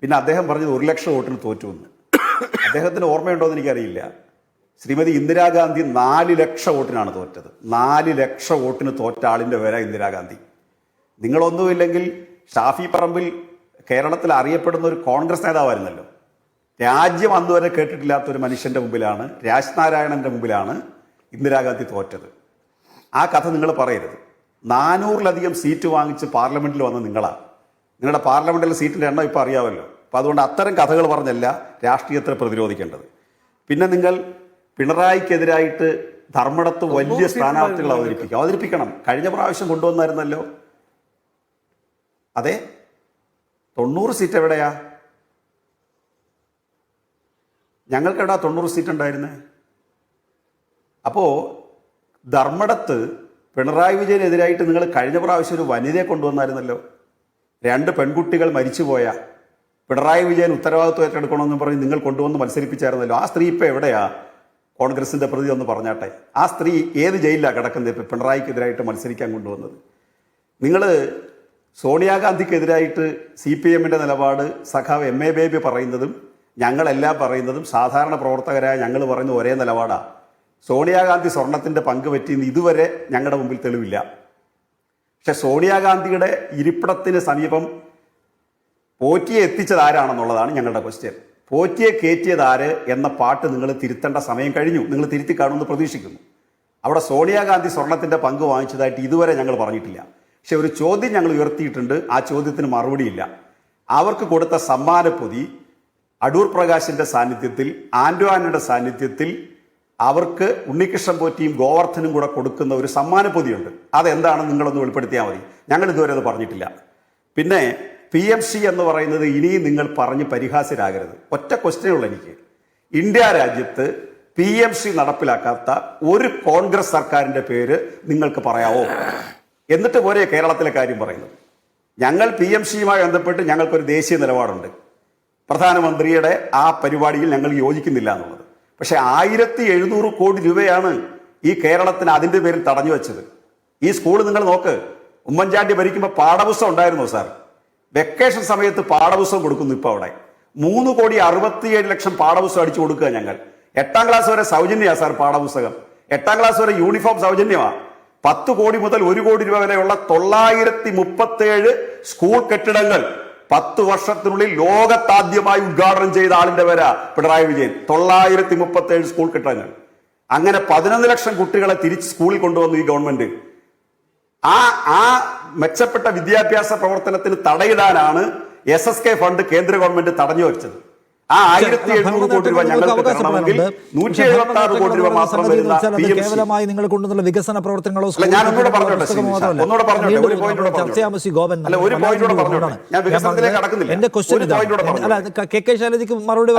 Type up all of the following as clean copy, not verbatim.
പിന്നെ അദ്ദേഹം പറഞ്ഞത് 1 ലക്ഷം വോട്ടിന് തോറ്റുവെന്ന്. അദ്ദേഹത്തിന് ഓർമ്മയുണ്ടോ എന്ന് എനിക്കറിയില്ല. ശ്രീമതി ഇന്ദിരാഗാന്ധി 4 ലക്ഷം വോട്ടിനാണ് തോറ്റത്. 4 ലക്ഷം വോട്ടിന് തോറ്റ ആളിൻ്റെ പേരാ ഇന്ദിരാഗാന്ധി. നിങ്ങളൊന്നുമില്ലെങ്കിൽ ഷാഫി പറമ്പിൽ കേരളത്തിൽ അറിയപ്പെടുന്ന ഒരു കോൺഗ്രസ് നേതാവായിരുന്നല്ലോ. രാജ്യം അന്നുവരെ കേട്ടിട്ടില്ലാത്ത ഒരു മനുഷ്യൻ്റെ മുമ്പിലാണ്, രാജ്നാരായണൻ്റെ മുമ്പിലാണ് ഇന്ദിരാഗാന്ധി തോറ്റത്. ആ കഥ നിങ്ങൾ പറയരുത്. 400-ലധികം സീറ്റ് വാങ്ങിച്ച് പാർലമെന്റിൽ വന്ന നിങ്ങളാണ്. നിങ്ങളുടെ പാർലമെന്റിലെ സീറ്റിൻ്റെ എണ്ണം ഇപ്പോൾ അറിയാമല്ലോ. അപ്പോൾ അതുകൊണ്ട് അത്തരം കഥകൾ പറഞ്ഞല്ല രാഷ്ട്രീയത്തെ പ്രതിരോധിക്കേണ്ടത്. പിന്നെ നിങ്ങൾ പിണറായിക്കെതിരായിട്ട് ധർമ്മടത്ത് വലിയ സ്ഥാനാർത്ഥികൾ അവതരിപ്പിക്കണം. കഴിഞ്ഞ പ്രാവശ്യം കൊണ്ടുവന്നായിരുന്നല്ലോ. അതെ, 90 സീറ്റ് എവിടെയാ? ഞങ്ങൾക്കെവിടാ 90 സീറ്റ് ഉണ്ടായിരുന്നേ? അപ്പോൾ ധർമ്മടത്ത് പിണറായി വിജയനെതിരായിട്ട് നിങ്ങൾ കഴിഞ്ഞ പ്രാവശ്യം ഒരു വനിതയെ കൊണ്ടുവന്നായിരുന്നല്ലോ. 2 പെൺകുട്ടികൾ മരിച്ചുപോയ പിണറായി വിജയൻ ഉത്തരവാദിത്വം ഏറ്റെടുക്കണമെന്ന് പറഞ്ഞ് നിങ്ങൾ കൊണ്ടുവന്ന് മത്സരിപ്പിച്ചായിരുന്നല്ലോ. ആ സ്ത്രീ ഇപ്പം എവിടെയാ? കോൺഗ്രസിൻ്റെ പ്രതി ഒന്ന് പറഞ്ഞാട്ടെ. ആ സ്ത്രീ ഏത് ജയിലിലാണ് കിടക്കുന്നത് ഇപ്പം പിണറായിക്കെതിരായിട്ട് മത്സരിക്കാൻ കൊണ്ടുവന്നത്? നിങ്ങൾ സോണിയാഗാന്ധിക്കെതിരായിട്ട് CPM-ൻ്റെ നിലപാട് സഖാവ് MA ബേബി പറയുന്നതും ഞങ്ങളെല്ലാം പറയുന്നതും സാധാരണ പ്രവർത്തകരായ ഞങ്ങൾ പറയുന്ന ഒരേ നിലപാടാണ്. സോണിയാഗാന്ധി സ്വർണത്തിൻ്റെ പങ്ക് പറ്റിയെന്ന് ഇതുവരെ ഞങ്ങളുടെ മുമ്പിൽ തെളിവില്ല. പക്ഷെ സോണിയാഗാന്ധിയുടെ ഇരിപ്പിടത്തിന് സമീപം പോറ്റിയെ എത്തിച്ചത് ആരാണെന്നുള്ളതാണ് ഞങ്ങളുടെ ക്വസ്റ്റ്യൻ. പോറ്റിയെ കയറ്റിയതാര് എന്ന പാട്ട് നിങ്ങൾ തിരുത്തേണ്ട സമയം കഴിഞ്ഞു. നിങ്ങൾ തിരുത്തി കാണുമെന്ന് പ്രതീക്ഷിക്കുന്നു. അവിടെ സോണിയാഗാന്ധി സ്വർണത്തിൻ്റെ പങ്ക് വാങ്ങിച്ചതായിട്ട് ഇതുവരെ ഞങ്ങൾ പറഞ്ഞിട്ടില്ല. പക്ഷെ ഒരു ചോദ്യം ഞങ്ങൾ ഉയർത്തിയിട്ടുണ്ട്. ആ ചോദ്യത്തിന് മറുപടിയില്ല. അവർക്ക് കൊടുത്ത സമ്മാനപ്പൊതി അടൂർ പ്രകാശിൻ്റെ സാന്നിധ്യത്തിൽ, ആൻഡോ ആന്റണിയുടെ സാന്നിധ്യത്തിൽ അവർക്ക് ഉണ്ണികൃഷ്ണൻ പോറ്റിയും ഗോവർദ്ധനും കൂടെ കൊടുക്കുന്ന ഒരു സമ്മാനപ്പൊതിയുണ്ട്. അതെന്താണെന്ന് നിങ്ങളൊന്ന് വെളിപ്പെടുത്തിയാൽ മതി. ഞങ്ങൾ ഇതുവരെ അത് പറഞ്ഞിട്ടില്ല. പിന്നെ PMC എന്ന് പറയുന്നത് ഇനിയും നിങ്ങൾ പറഞ്ഞ് പരിഹാസ്യരാകരുത്. ഒറ്റ ക്വസ്റ്റ്യനുള്ളൂ എനിക്ക്. ഇന്ത്യ രാജ്യത്ത് PMC നടപ്പിലാക്കാത്ത ഒരു കോൺഗ്രസ് സർക്കാരിൻ്റെ പേര് നിങ്ങൾക്ക് പറയാവോ? എന്നിട്ട് പോരെ കേരളത്തിലെ കാര്യം പറയുന്നത്. ഞങ്ങൾ PMC-യുമായി ബന്ധപ്പെട്ട് ഞങ്ങൾക്കൊരു ദേശീയ നിലപാടുണ്ട്. പ്രധാനമന്ത്രിയുടെ ആ പരിപാടിയിൽ ഞങ്ങൾ യോജിക്കുന്നില്ല എന്നുള്ളത്. പക്ഷെ 1700 കോടി രൂപയാണ് ഈ കേരളത്തിന് അതിൻ്റെ പേരിൽ തടഞ്ഞു വെച്ചത്. ഈ സ്കൂൾ നിങ്ങൾ നോക്ക്. ഉമ്മൻചാണ്ടി ഭരിക്കുമ്പോൾ പാഠപുസ്തകം ഉണ്ടായിരുന്നോ സാർ? വെക്കേഷൻ സമയത്ത് പാഠപുസ്തകം കൊടുക്കുന്നു. ഇപ്പോൾ അവിടെ 3,67,00,000 പാഠപുസ്തകം അടിച്ചു കൊടുക്കുക ഞങ്ങൾ. 8ാം ക്ലാസ് വരെ സൗജന്യമാണ് സാർ പാഠപുസ്തകം. 8ാം ക്ലാസ് വരെ യൂണിഫോം സൗജന്യമാണ്. 10 കോടി മുതൽ 1 കോടി രൂപ വരെയുള്ള 937 സ്കൂൾ കെട്ടിടങ്ങൾ 10 വർഷത്തിനുള്ളിൽ ലോകത്താദ്യമായി ഉദ്ഘാടനം ചെയ്ത ആളിന്റെ പേരാ പിണറായി വിജയൻ. 937 സ്കൂൾ കെട്ടിടങ്ങൾ. അങ്ങനെ 11 ലക്ഷം കുട്ടികളെ തിരിച്ച് സ്കൂളിൽ കൊണ്ടുവന്നു ഈ ഗവൺമെന്റ്. ആ മെച്ചപ്പെട്ട വിദ്യാഭ്യാസ പ്രവർത്തനത്തിന് തടയിടാനാണ് SSK ഫണ്ട് കേന്ദ്ര ഗവൺമെന്റ് തടഞ്ഞു വെച്ചത്. ആ 1700 കോടി രൂപ ഞങ്ങൾക്ക് തരണമെങ്കിൽ 176 കോടി രൂപ മാത്രം വരുന്ന കേവലമായി നിങ്ങൾ കൊണ്ടുവന്നുള്ള വികസന പ്രവർത്തനങ്ങളോ എന്റെ ക്വസ്റ്റ്യൻ അല്ല, KK ശൈലജയ്ക്ക് മറുപടി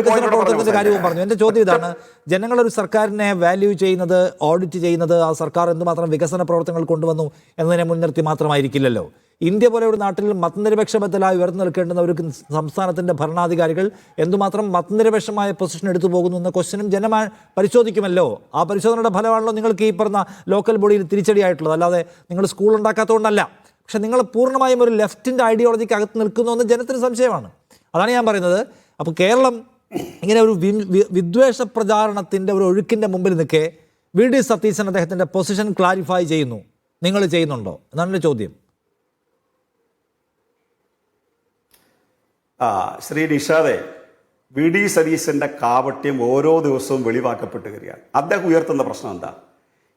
വികസന പ്രവർത്തനത്തിന്റെ കാര്യവും പറഞ്ഞു. എന്റെ ചോദ്യം ഇതാണ്: ജനങ്ങളൊരു സർക്കാരിനെ വാല്യൂ ചെയ്യുന്നത്, ഓഡിറ്റ് ചെയ്യുന്നത് ആ സർക്കാർ എന്തുമാത്രം വികസന പ്രവർത്തനങ്ങൾ കൊണ്ടുവന്നു എന്നതിനെ മുൻനിർത്തി മാത്രമായിരിക്കില്ലല്ലോ. ഇന്ത്യ പോലെ ഒരു നാട്ടിൽ മതനിരപേക്ഷ ബദലായി ഉയർന്നു നിൽക്കേണ്ടുന്ന ഒരു സംസ്ഥാനത്തിൻ്റെ ഭരണാധികാരികൾ എന്തുമാത്രം മതനിരപേക്ഷമായ പൊസിഷൻ എടുത്തു പോകുന്നു എന്ന ക്വസ്റ്റ്യനും ജനം പരിശോധിക്കുമല്ലോ. ആ പരിശോധനയുടെ ഫലമാണല്ലോ നിങ്ങൾക്ക് ഈ പറഞ്ഞ ലോക്കൽ ബോഡിയിൽ തിരിച്ചടിയായിട്ടുള്ളത്. അല്ലാതെ നിങ്ങൾ സ്കൂൾ ഉണ്ടാക്കാത്തതുകൊണ്ടല്ല. പക്ഷെ നിങ്ങൾ പൂർണ്ണമായും ഒരു ലെഫ്റ്റിൻ്റെ ഐഡിയോളജിക്ക് അകത്ത് നിൽക്കുന്നു എന്ന് ജനത്തിന് സംശയമാണ്. അതാണ് ഞാൻ പറയുന്നത്. അപ്പോൾ കേരളം ഇങ്ങനെ ഒരു വിദ്വേഷ പ്രചാരണത്തിൻ്റെ ഒരു ഒഴുക്കിൻ്റെ മുമ്പിൽ നിൽക്കെ VD സതീശൻ അദ്ദേഹത്തിൻ്റെ പൊസിഷൻ ക്ലാരിഫൈ ചെയ്യുന്നു. നിങ്ങൾ ചെയ്യുന്നുണ്ടോ എന്നാണ് എൻ്റെ ചോദ്യം. ശ്രീ നിഷാദെ, VD സതീശന്റെ കാപട്യം ഓരോ ദിവസവും വെളിവാക്കപ്പെട്ട് വരികയാണ്. അദ്ദേഹം ഉയർത്തുന്ന പ്രശ്നം എന്താ?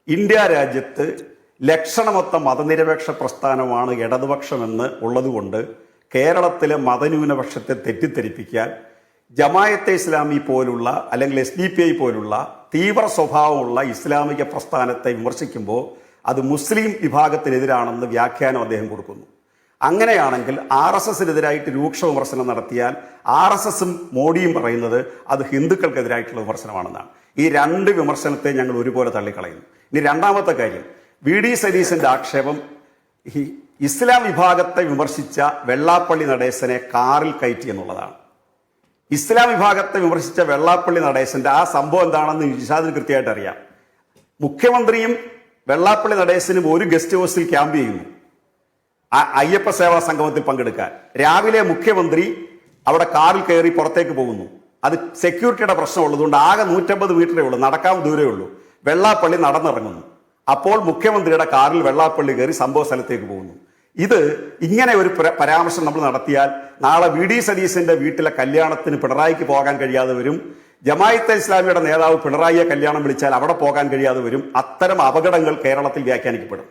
ഇന്ത്യ രാജ്യത്ത് ലക്ഷണമൊത്ത മതനിരപേക്ഷ പ്രസ്ഥാനമാണ് ഇടതുപക്ഷമെന്ന് ഉള്ളതുകൊണ്ട് കേരളത്തിലെ മതന്യൂനപക്ഷത്തെ തെറ്റിദ്ധരിപ്പിക്കാൻ ജമായത്തെ ഇസ്ലാമി പോലുള്ള അല്ലെങ്കിൽ SDPI പോലുള്ള തീവ്ര സ്വഭാവമുള്ള ഇസ്ലാമിക പ്രസ്ഥാനത്തെ വിമർശിക്കുമ്പോൾ അത് മുസ്ലിം വിഭാഗത്തിനെതിരാണെന്ന് വ്യാഖ്യാനം അദ്ദേഹം കൊടുക്കുന്നു. അങ്ങനെയാണെങ്കിൽ RSSനെതിരായിട്ട് രൂക്ഷ വിമർശനം നടത്തിയാൽ RSSും മോഡിയും പറയുന്നത് അത് ഹിന്ദുക്കൾക്കെതിരായിട്ടുള്ള വിമർശനമാണെന്നാണ്. ഈ 2 വിമർശനത്തെ ഞങ്ങൾ ഒരുപോലെ തള്ളിക്കളയുന്നു. ഇനി രണ്ടാമത്തെ കാര്യം, VD സതീശന്റെ ആക്ഷേപം ഇസ്ലാം വിഭാഗത്തെ വിമർശിച്ച വെള്ളാപ്പള്ളി നടേശനെ കാറിൽ കയറ്റി എന്നുള്ളതാണ്. ഇസ്ലാം വിഭാഗത്തെ വിമർശിച്ച വെള്ളാപ്പള്ളി നടേശന്റെ ആ സംഭവം എന്താണെന്ന് നിഷാദിന് കൃത്യമായിട്ട് അറിയാം. മുഖ്യമന്ത്രിയും വെള്ളാപ്പള്ളി നടേശനും ഒരു ഗസ്റ്റ് ഹൗസിൽ ക്യാമ്പ് ചെയ്യുന്നു അയ്യപ്പ സേവാ സംഗമത്തിൽ പങ്കെടുക്കാൻ. രാവിലെ മുഖ്യമന്ത്രി അവിടെ കാറിൽ കയറി പുറത്തേക്ക് പോകുന്നു. അത് സെക്യൂരിറ്റിയുടെ പ്രശ്നമുള്ളതുകൊണ്ട് ആകെ 150 മീറ്ററേ ഉള്ളൂ, നടക്കാൻ ദൂരേ ഉള്ളൂ. വെള്ളാപ്പള്ളി നടന്നിറങ്ങുന്നു. അപ്പോൾ മുഖ്യമന്ത്രിയുടെ കാറിൽ വെള്ളാപ്പള്ളി കയറി സംഭവ സ്ഥലത്തേക്ക് പോകുന്നു. ഇത് ഇങ്ങനെ ഒരു പരാമർശം നമ്മൾ നടത്തിയാൽ നാളെ വി ഡി സതീശന്റെ വീട്ടിലെ കല്യാണത്തിന് പിണറായിക്ക് പോകാൻ കഴിയാതെ വരും. ജമാഅത്തെ ഇസ്ലാമിയുടെ നേതാവ് പിണറായിയെ കല്യാണം വിളിച്ചാൽ അവിടെ പോകാൻ കഴിയാതെ വരും. അത്തരം അപകടങ്ങൾ കേരളത്തിൽ വ്യാഖ്യാനിക്കപ്പെടും.